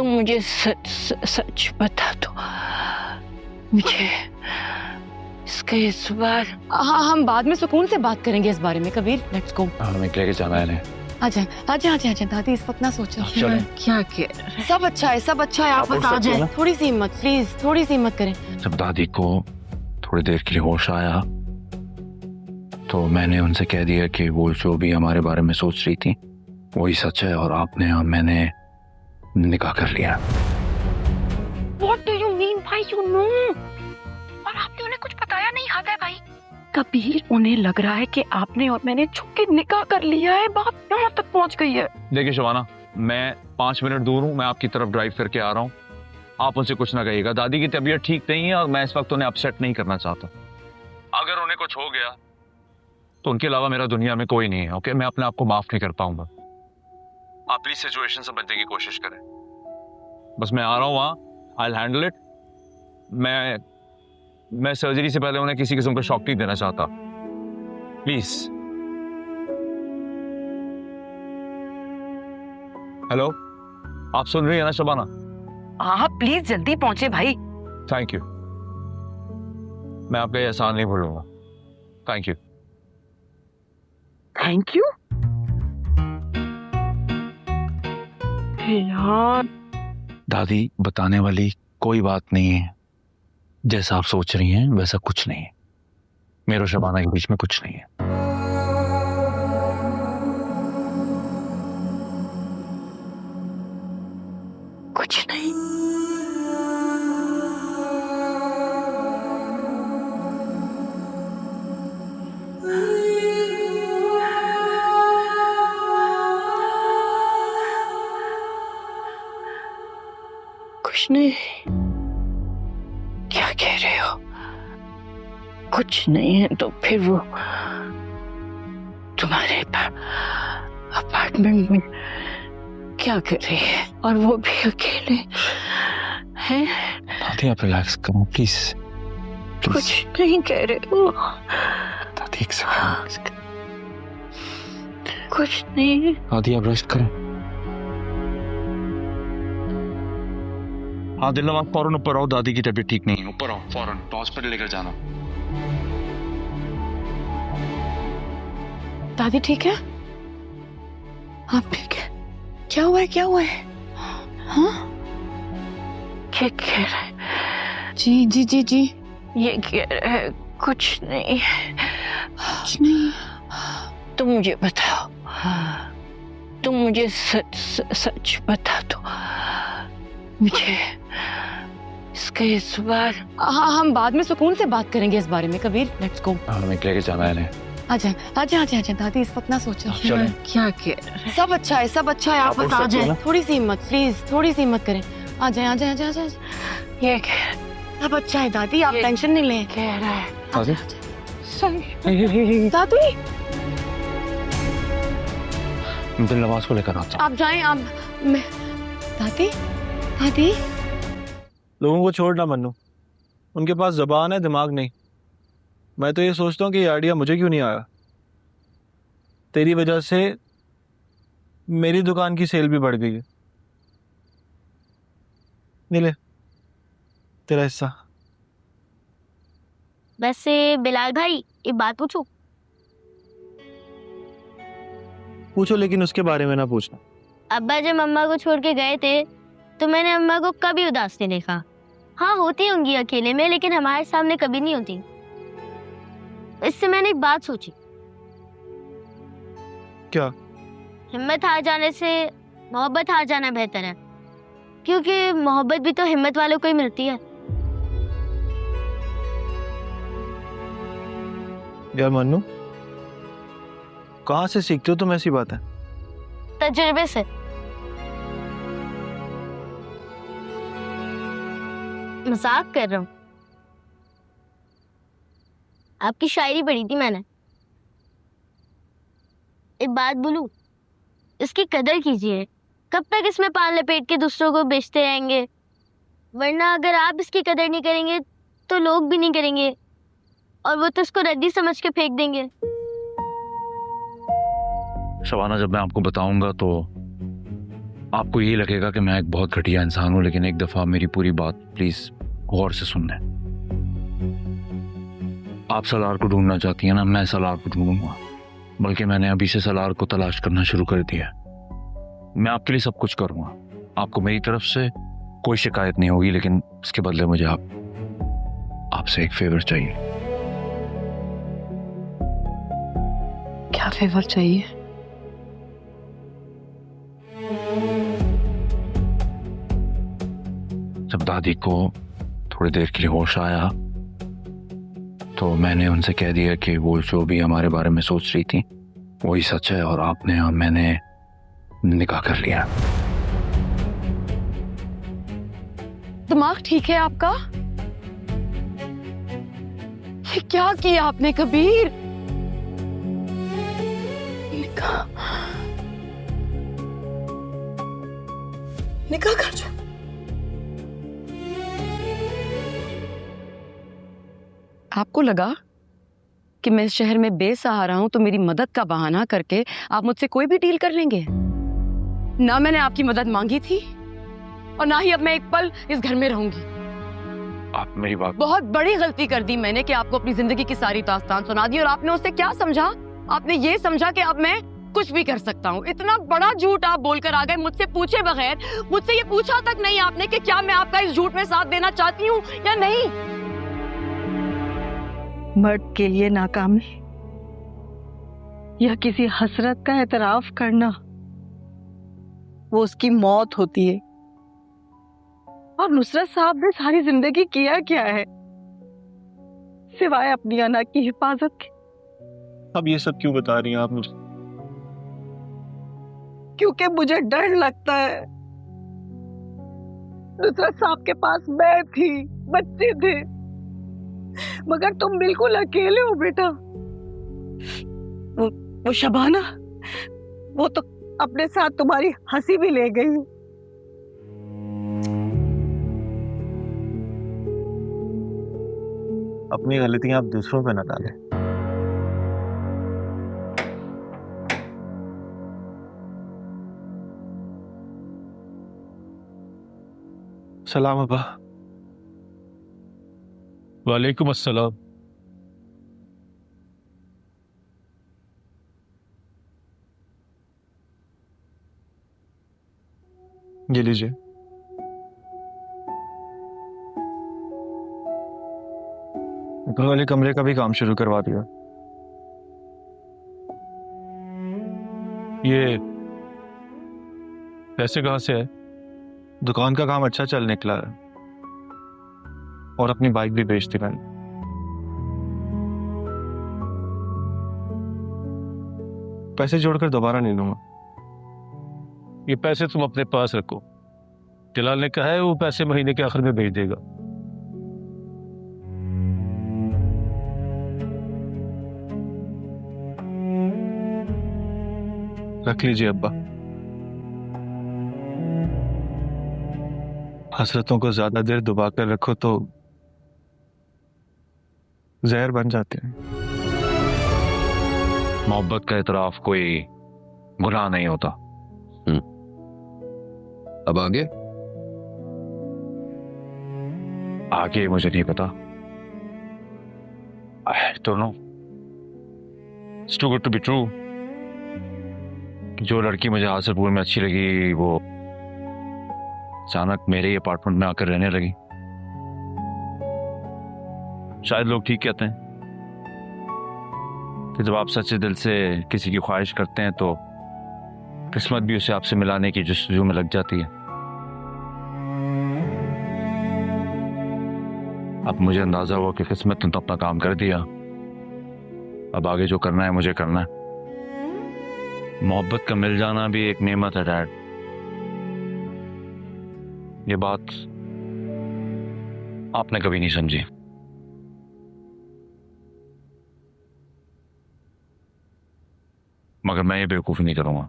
तुम मुझे सच बता दो, मुझे इस बार। हाँ, हम बाद में सुकून से बात करेंगे इस बारे में। Kabir, let's go. हमें लेके जाना है। आजा दादी, इस वक्त ना सोचो। क्या कह? सब अच्छा है, सब अच्छा है। आप बस आ जाए। थोड़ी सी हिम्मत प्लीज, थोड़ी सी हिम्मत करें। जब दादी को थोड़ी देर के लिए होश आया तो मैंने उनसे कह दिया कि वो जो भी हमारे बारे में सोच रही थी वही सच है, और आपने और मैंने निकाह कर लिया। What do you mean भाई? You know? और आपने उन्हें कुछ बताया नहीं? हद है भाई। कबीर, उन्हें लग रहा है कि आपने और मैंने छुप के निकाह कर लिया है। बात यहाँ तक पहुँच गई है। देखिए शबाना, मैं 5 मिनट दूर हूँ, मैं आपकी तरफ ड्राइव करके आ रहा हूँ। आप उनसे कुछ ना कहिएगा। दादी की तबीयत ठीक नहीं है और मैं इस वक्त उन्हें अपसेट नहीं करना चाहता। अगर उन्हें कुछ हो गया तो उनके अलावा मेरा दुनिया में कोई नहीं है। ओके, मैं अपने आप को माफ नहीं कर पाऊंगा। आप प्लीज सिचुएशन से बचने की कोशिश करें। बस मैं आ रहा हूँ वहां, आई विल हैंडल इट। मैं सर्जरी से पहले उन्हें किसी किस्म का शॉक नहीं देना चाहता। प्लीज। हेलो, आप सुन रही है ना शबाना? हाँ प्लीज जल्दी पहुंचे भाई। Thank you. मैं आपका एहसान नहीं भूलूंगा। Thank you. थैंक यू यार। दादी, बताने वाली कोई बात नहीं है। जैसा आप सोच रही हैं वैसा कुछ नहीं है। मेरे और शबाना के बीच में कुछ नहीं है। कुछ नहीं। कुछ नहीं? क्या कह रहे हो? कुछ नहीं है तो फिर वो तुम्हारे अपार्टमेंट में क्या कर रही है, और वो भी अकेले हैं? दादी, आप रिलैक्स करो प्लीज। कुछ नहीं कह रहे हो? दादी एक सेकंड। कुछ नहीं। दादी आप रेस्ट करें। हाँ दिल, आप फौरन ऊपर आओ। दादी की तबीयत ठीक नहीं है। ऊपर आओ फौरन, हॉस्पिटल लेकर जाना। दादी ठीक है? आप ठीक है? क्या हुआ है, क्या हुआ है? हाँ, क्या कह रहा है? जी। ये कह रहा है कुछ नहीं। कुछ नहीं। तुम मुझे बताओ, तुम मुझे सच बता दो, मुझे इस बार। हाँ, हम बाद में सुकून से बात करेंगे इस बारे में। Kabir, let's go. हमें लेके जाना है। आजा दादी, इस वक्त ना सोचो। क्या कह रहा है? सब अच्छा है, सब अच्छा है। आप बस आ जाए। थोड़ी सी हिम्मत प्लीज, थोड़ी सी हिम्मत करें। आ जाए। ये सब अच्छा है दादी, आप टेंशन नहीं लें। कह रहा है दादी, दिल नवाज को लेकर आता हूं। आप जाएं। आप दादी लोगों को छोड़ना मन्नू, उनके पास जबान है, दिमाग नहीं। मैं तो ये सोचता हूँ कि ये आइडिया मुझे क्यों नहीं आया। तेरी वजह से मेरी दुकान की सेल भी बढ़ गई है। नीले, तेरा हिस्सा। वैसे बिलाल भाई, एक बात पूछूं? पूछो, लेकिन उसके बारे में ना पूछना। अब्बा जब मम्मा को छोड़ के गए थे तो मैंने अम्मा को कभी उदास नहीं देखा। हाँ, होती होंगी अकेले में, लेकिन हमारे सामने कभी नहीं होती। इससे मैंने एक बात सोची। क्या? हिम्मत हार जाने से मोहब्बत हार जाना बेहतर है, क्योंकि मोहब्बत भी तो हिम्मत वालों को ही मिलती है। यार मन्नू, कहाँ से सीखते हो तुम ऐसी बातें? तजुर्बे से। मजाक कर रहा हूँ। आपकी शायरी पढ़ी थी मैंने। एक बात बोलूं, इसकी कदर कीजिए। कब तक इसमें पान लपेट के दूसरों को बेचते रहेंगे? वरना अगर आप इसकी कदर नहीं करेंगे तो लोग भी नहीं करेंगे, और वो तो इसको रद्दी समझ के फेंक देंगे। शबाना, जब मैं आपको बताऊंगा तो आपको यही लगेगा कि मैं एक बहुत घटिया इंसान हूं, लेकिन एक दफा मेरी पूरी बात प्लीज गौर से सुन लें। आप सलार को ढूंढना चाहती हैं ना, मैं सलार को ढूंढूंगा, बल्कि मैंने अभी से सलार को तलाश करना शुरू कर दिया। मैं आपके लिए सब कुछ करूंगा, आपको मेरी तरफ से कोई शिकायत नहीं होगी, लेकिन इसके बदले मुझे आपसे एक फेवर चाहिए। क्या फेवर चाहिए? जब दादी को थोड़ी देर के लिए होश आया तो मैंने उनसे कह दिया कि वो जो भी हमारे बारे में सोच रही थी वही सच है, और आपने और मैंने निकाह कर लिया। दिमाग ठीक है आपका? ये क्या किया आपने कबीर? निकाह निकाह कर जो। आपको लगा कि मैं इस शहर में बेसहारा हूं तो मेरी मदद का बहाना करके आप मुझसे कोई भी डील कर लेंगे? ना मैंने आपकी मदद मांगी थी और ना ही अब मैं एक पल इस घर में रहूंगी। आप मेरी बात। बहुत बड़ी गलती कर दी मैंने कि आपको अपनी जिंदगी की सारी दास्तान सुना दी, और आपने उससे क्या समझा? आपने ये समझा कि अब मैं कुछ भी कर सकता हूँ। इतना बड़ा झूठ आप बोलकर आ गए मुझसे पूछे बगैर। मुझसे ये पूछा तक नहीं आपने कि क्या मैं आपका इस झूठ में साथ देना चाहती हूँ या नहीं। मर्द के लिए नाकामी या किसी हसरत का एतराफ करना वो उसकी मौत होती है। और नुसरत साहब ने सारी जिंदगी किया क्या है सिवाय अपनी अना की हिफाजत के? अब ये सब क्यों बता रही हैं आप मुझे? क्योंकि मुझे डर लगता है। नुसरत साहब के पास मैं थी, बच्चे थे, मगर तुम बिल्कुल अकेले हो बेटा। वो शबाना, वो तो अपने साथ तुम्हारी हंसी भी ले गई। अपनी गलतियां आप दूसरों पे न डालें। सलाम अब्बा। वालेकुम अस्सलाम। ये लीजिए। ऊपर वाले कमरे का भी काम शुरू करवा दिया। ये पैसे कहाँ से है? दुकान का काम अच्छा चल निकला है और अपनी बाइक भी बेच दी मैंने। पैसे जोड़कर दोबारा नहीं लूंगा। ये पैसे तुम अपने पास रखो। जलाल ने कहा है वो पैसे महीने के आखिर में भेज देगा। रख लीजिए अब्बा। हसरतों को ज्यादा देर दबा कर रखो तो जहर बन जाते हैं। मोहब्बत का इतराफ कोई गुनाह नहीं होता। अब आगे आगे मुझे नहीं पता। I don't know. It's too good to be true. जो लड़की मुझे हासिलपुर में अच्छी लगी वो अचानक मेरे ही अपार्टमेंट में आकर रहने लगी। शायद लोग ठीक कहते हैं कि जब आप सच्चे दिल से किसी की ख्वाहिश करते हैं तो किस्मत भी उसे आपसे मिलाने की जस्तजू में लग जाती है। अब मुझे अंदाजा हुआ कि किस्मत ने तो अपना काम कर दिया। अब आगे जो करना है मुझे करना है। मोहब्बत का मिल जाना भी एक नेमत है डैड। ये बात आपने कभी नहीं समझी। मगर मैं ये बेवकूफ़ी नहीं करूंगा।